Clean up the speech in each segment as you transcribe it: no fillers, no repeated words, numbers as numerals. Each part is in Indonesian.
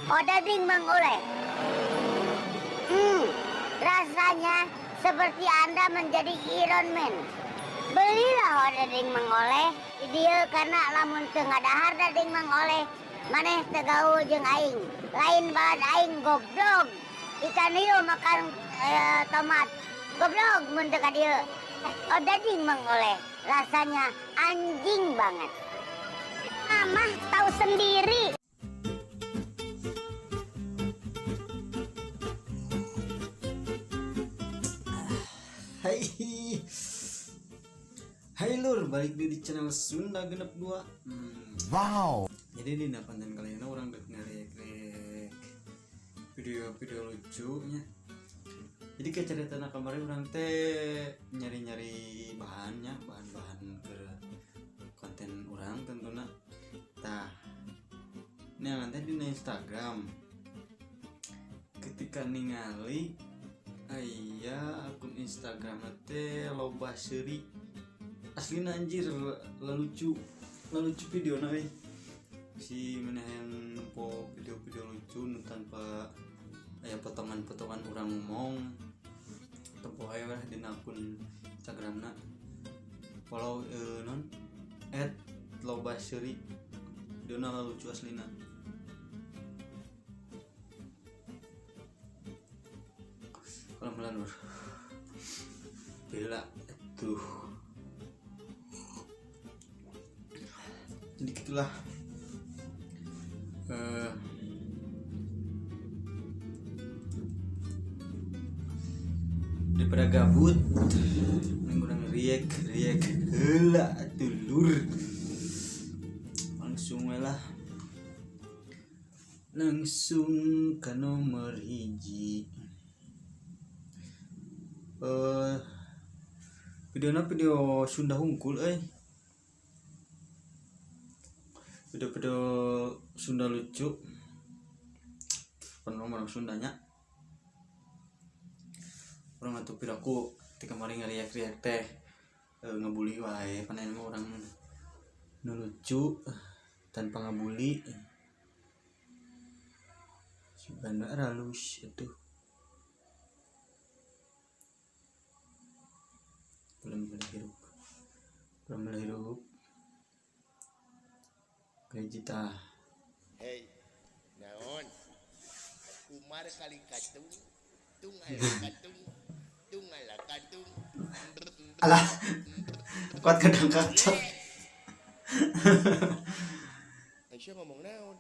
Odading mengoleh. Rasanya seperti Anda menjadi Iron Man. Belilah odading mengoleh di dieu karena lamun teu ngadahar dading mengoleh maneh teu gaul jeung aing. Lain balad aing goblok. Ikan hiu makan tomat. Goblok mun teu ka dieu. Odading mengoleh rasanya anjing banget. Amah tahu sendiri. Hai Hai lur, balik di channel Sunda Genep 2. Wow. Jadi di konten kali ini orang ngerek video-video lucunya. Jadi kayak cerita kemarin orang teh nyari-nyari bahan ke konten orang tentunya. Tah, ini nanti di Instagram ketika ningali aya akun Instagram teh loba seuri aslina anjir lelucu video na si mana yang po video lucu tanpa aya potongan orang ngomong tempo aya lah di akun Instagramna follow non @loba seuri video na lucu aslina. Pelan-pelan bro, gila tuh. Jadi gitulah daripada gabut menggunakan riak heula dulur langsung ke nomor hiji. Video Sunda hungkul video Sunda lucu penuh orang Sundanya orang atuh piraku ketika kemarin ngeriak teh ngebully wae panen orang lucu tanpa ngebully sebenarnya halus itu belum hirup kayak kita. Hei, naon? Umar kali katung, tungala katung. Alah, kuat kadang kacau. Aisyah ngomong naon?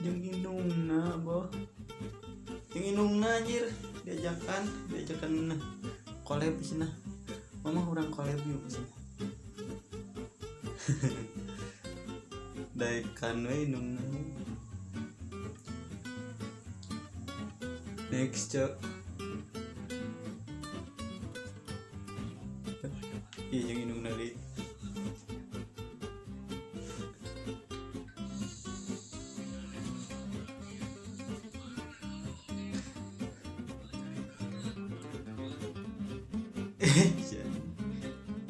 Jeung indungna, boh. Jeung indungna anjir, diajakan collab cenah. Mama orang collab yuk sih. Daikan we indungna. Next cok. Iya jeung indungna deui.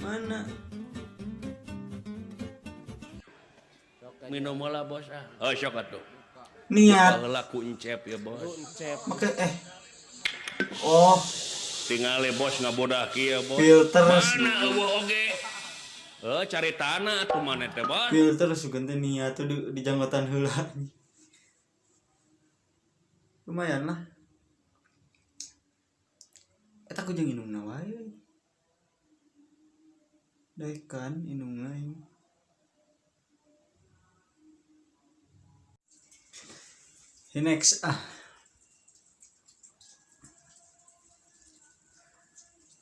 Mana minum lah bos oh sok atuh niat heula kuncep ya bos make oh tinggal bos ngabodah kieu bos filter mana eueuh oge cari tanah atuh maneh teh bos filter sugan teh niat tuh di janggotan heula lumayan lah eta ku jeung indungna wae daikan indungna ini. Next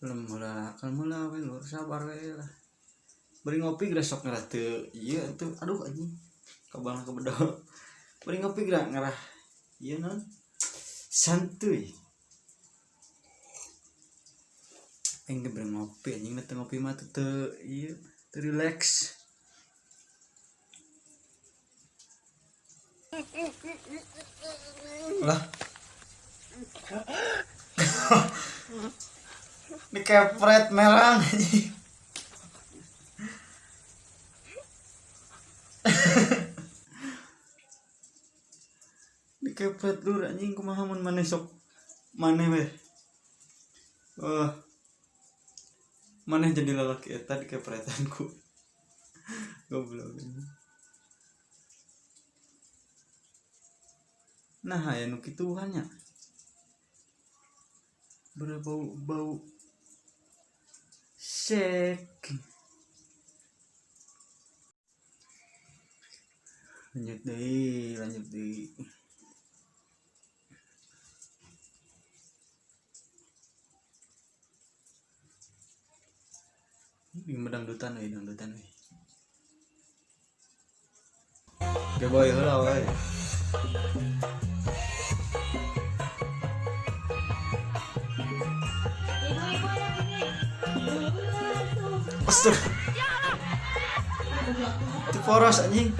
belum mulai we lur sabar we lah beri ngopi geura sok ngarah teu ieu teu aduh anjing kabalah kebedo beri ngopi geura ngarah ieu non santuy aing teh beri ngopi anjing teh ngopi mah teu ieu teu relax. Lah dikepret merang Dikepret lur anjing kumaha mun maneh sok maneh weh. Maneh jadi lalaki eta dikepretanku. Goblok. Nah, aya nu kitu nya. Berbau sek. Lanjut deui. Ini dangdutan we. Oke boy, heula we. Astaga. Itu poros anjing.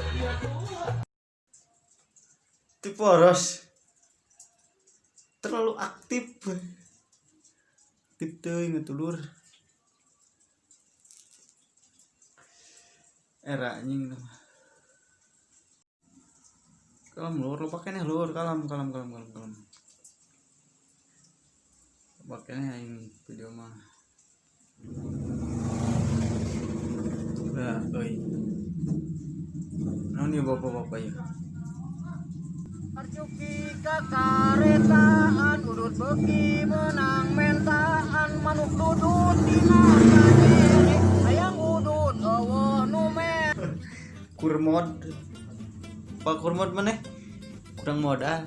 Itu poros. Terlalu aktif. Aktif teuing ngetulur. Era anjing mah. Kalem lur, lu pakai nih lur, kalem. Pakainya ini video mah. Udah, oi. Nah, ini bapak-bapak ya. Arjuki kakaretaan udut beki menang mentaan manuk dudut dina kadere hayang udut eueuh nu mer Kurmod. Pak kurmod maneh? Kurang modal.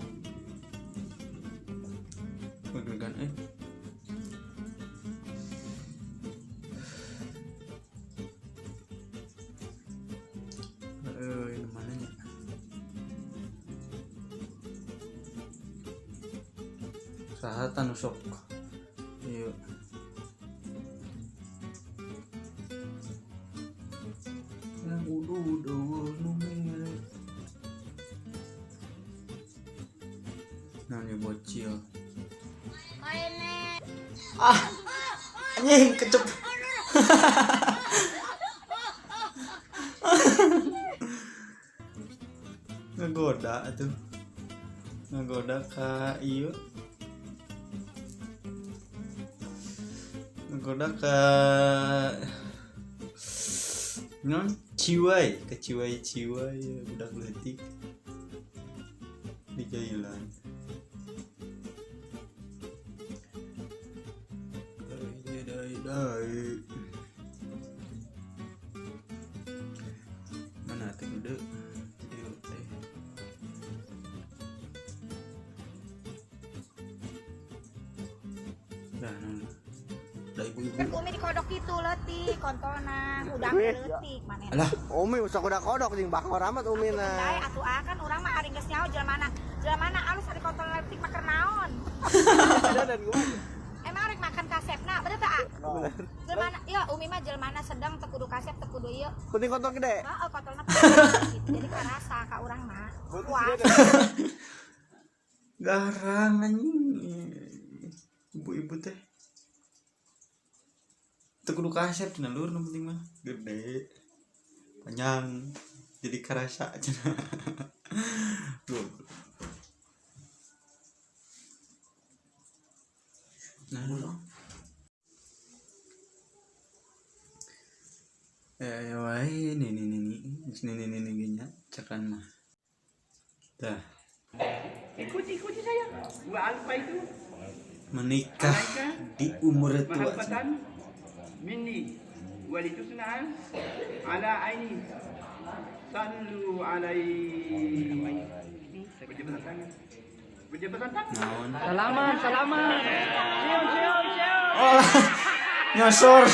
Began ini mananya? Saha tanu sok. Iya. Yang udah numer. Nanya bocil. Anjing kecep. Ngegoda tuh. Ngegoda ka ieu. Ngegoda ka non ciwai, ke ciwai ya budak leutik di jailan. Dai. Mana teh gede? Video teh. Dah non. Da ibu-ibu. Kan Umi dikodok itu leutik kontolna, udang leutik maneh. Alah, Umi usah kuda kodok jeung bakor amat Umi Dai na. atuh kan urang mah ari geus nyaho jelema mana alus ari kontol leutik mah keur naon. Dan gimana? Emang rek makan kasepna, bener tah? Jelmana, ya Umi mah jelmana sedang teu kudu kasep teu kudu ieu. Penting kontol gede. Heeh, kontolna gitu. Jadi karasa ka urang mah. Puas. garang anjing. Ibu-ibu teh. Teu kudu kasep cenah lur, nu penting mah gede. Panjang. Jadi karasa cenah. Nah, wae ini gini cekan mah. Dah. Ikuti saya. Buat apa itu? Menikah di umur tua. Mahabbatan minni walitusna ala aini. Sallu alaihi. Berjabatan tangan. Naon? Selamat. Siap. Oh, nyosor.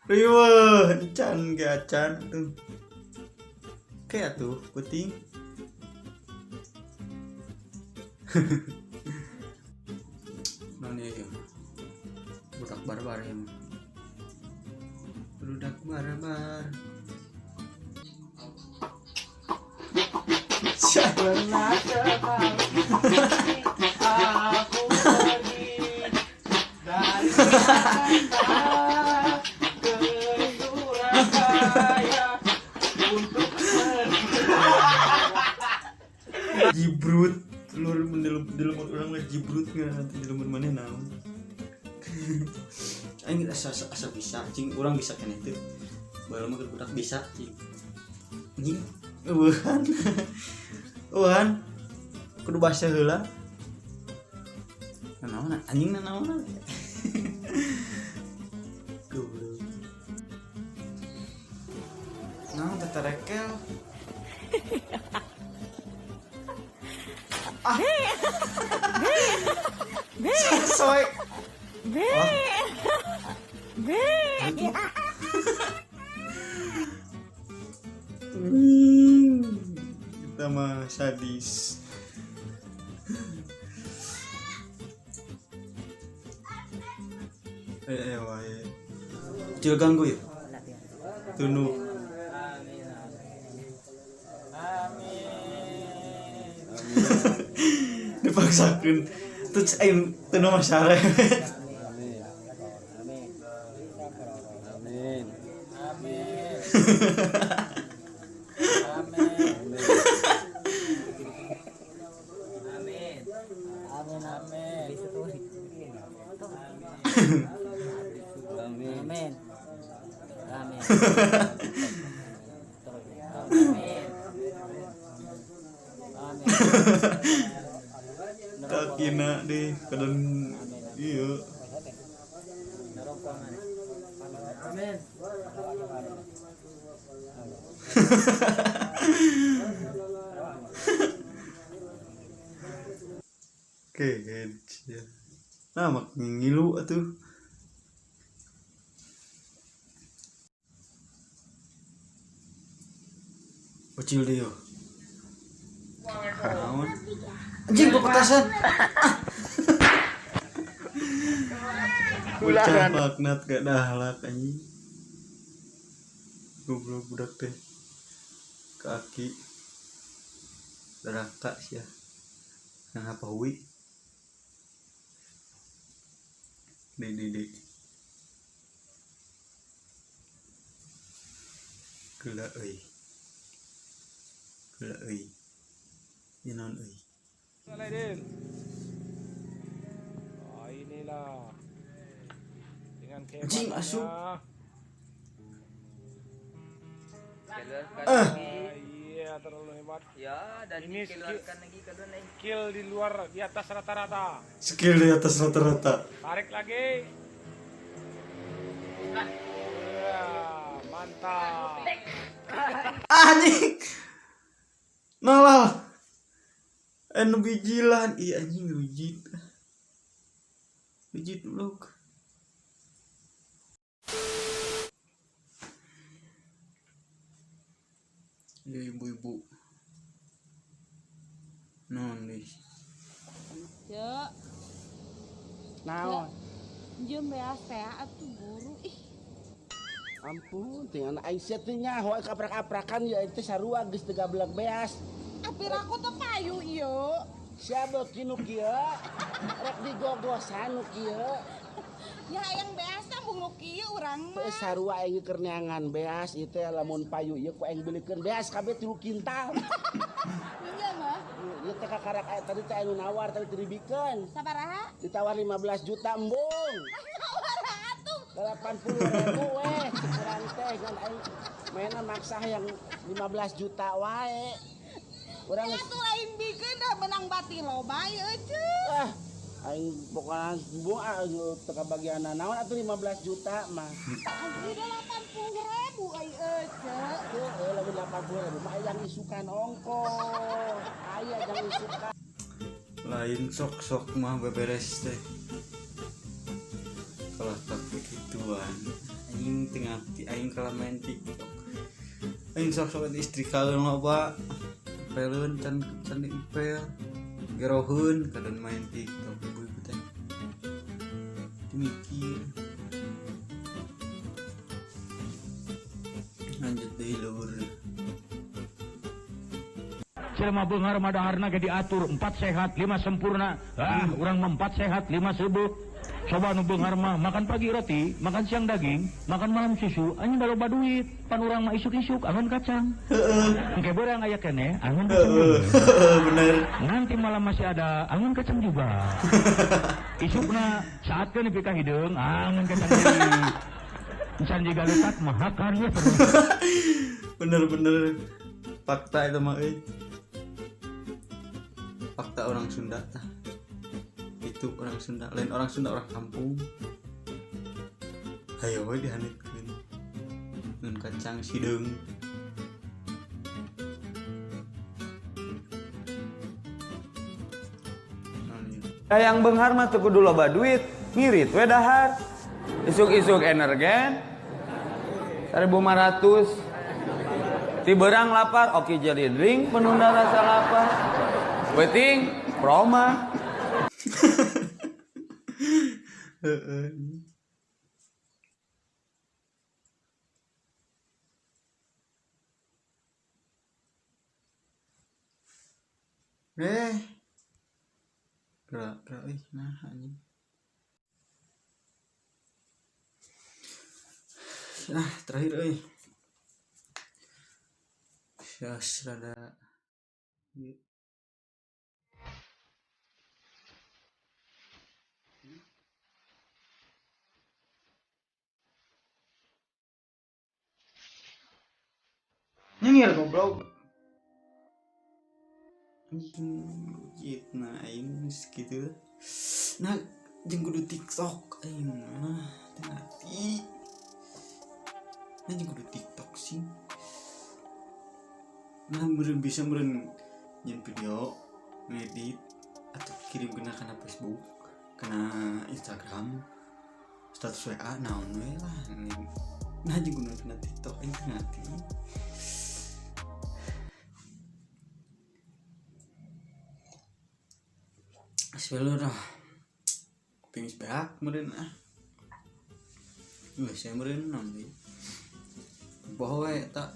Riweuh, encan ge acan tuh. Kayak tuh puting. Non ya. Budak barbar ya. Budak barbar. Pernah sekali aku pergi dari Jakarta ke Surakarta. saya untuk jibrut telur dalam orang lah jibrut nggak nanti dalam mana naon. Aing asa bisa cing orang bisa kan itu baru mah budak bisa cing anjing eueuhan kudu bahasa heula naon anjing naon goblok naon tatarekel soy kita mah sadis. Wae. Kecil ganggu ya? Tunu. Dipaksakan. Terus aing tunu masyarakat. Kakina deh kadang iya. Oke, ya. Nah, mak ngilu atuh. Bocil deh yo. Naon? Anjing gua petasan. Bocah maknat gak dahlak anjing. Goblok budak teh. Kaki neraka sia. Nah apa hui? Dede. Gila euy. Ya naon euy. Oh, inilah dengan Anjing asup. Iya terlalu hebat. ya dan Ini dikeluarkan lagi kalau naik. Skill di luar di atas rata-rata. Skill di atas rata-rata. Tarik lagi. Ya, mantap. Anjing. Nolal. Anu bijilan, iya anjing bijit. Bijit dulu. Ya ibu-ibu. Non nih. Cek, Naon? jam beas teh atuh buru ih. Ampun, tinggal Aisyah teh nyaho kaprak-kaprakan ya itu sarua geus teu gablek beas. Apir aku tuh payu ieu. Siapa kinu kieu? Rek digogosan nu kieu. Ya yang beas tambung nu kieu urang Teu mah. sarua aing keur neangan beas ieu teh lamun payu ieu ku aing beulikeun beas kabeh 3 kintal. Iya mah. Ieu teh kakarak aya tadi teh anu nawar tadi diribikeun. Sabaraha? Ditawar 15 juta embung. Sabaraha atuh? 80.000 weh kurang teh kan aing mainan maksa yang 15 juta wae. Urang Ya tuh lain bikin dah menang bati loba ieu ceu. ah aing pokokna embung teu kabagianna naon atuh 15 juta mah. Asli dah 80.000 ai ceu. Heeh lamun 80.000 mah yang isukan ongkos. Aya yang isukan. Lain sok-sok mah beberes teh. Kalau tak begituan aing tengah aing kalau main TikTok aing sok-sok istri kalian loba peleun can diupel geroheun kadang main TikTok ibu-ibu teh mikir lanjut deui leuweur. Selama beunghar mah daharna ge diatur 4 sehat 5 sempurna. Urang mah 4 sehat 5 subuh. Coba nu beunghar mah makan pagi roti, makan siang daging, makan malam susu, anjing da loba duit. Pan urang mah isuk-isuk angon kacang. Engke beurang aya keneh angon kacang. Bener. Nanti malam masih ada angon kacang juga. Isukna saatkeun nepi ka hideung angon kacang deui. Encan jiga letak mah hakarnya terus. Bener fakta itu mah fakta orang Sunda tah. Itu orang Sunda, lain orang Sunda, orang kampung. Hayo we dihanitkeun ngan kacang sideung. Yang beunghar mah teu kudu loba duit, ngirit we dahar. Isuk-isuk energen 1.500. Ti beurang lapar, oke jadi drink penunda rasa lapar. Waiting, proma. Gerak nah anjing. Terakhir rada nyengir goblok. Nah aing gitu. Nah jeung kudu TikTok aing mah teu ngerti. Nah jeung kudu TikTok sih. Nah meureun bisa meureun nyen video ngedit atau kirim kana Facebook, kana Instagram, status WA naon we lah. Nah jeung kudu kana TikTok aing teu ngerti. Asal dah pengis beak meureun saya meureun naon deui. Poho we eta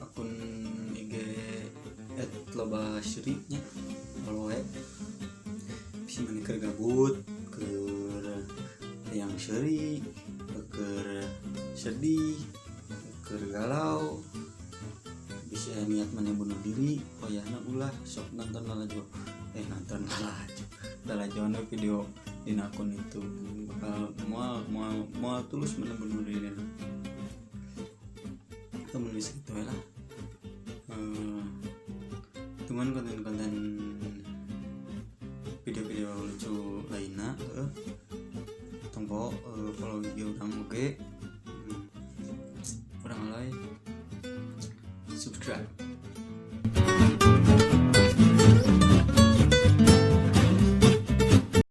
akun IG @lobasyri nya follow we. Bisa mani keur gabut, keur yang syeri, keur sedih, keur galau. Bisa niat mana bunuh diri, oyahna ulah sok nonton lalajo video di akun itu. Mau tulus mana bunuh diri atau menulis gitu lah. Teman konten video-video lucu lainnya tunggu follow video orang oke orang lain subscribe.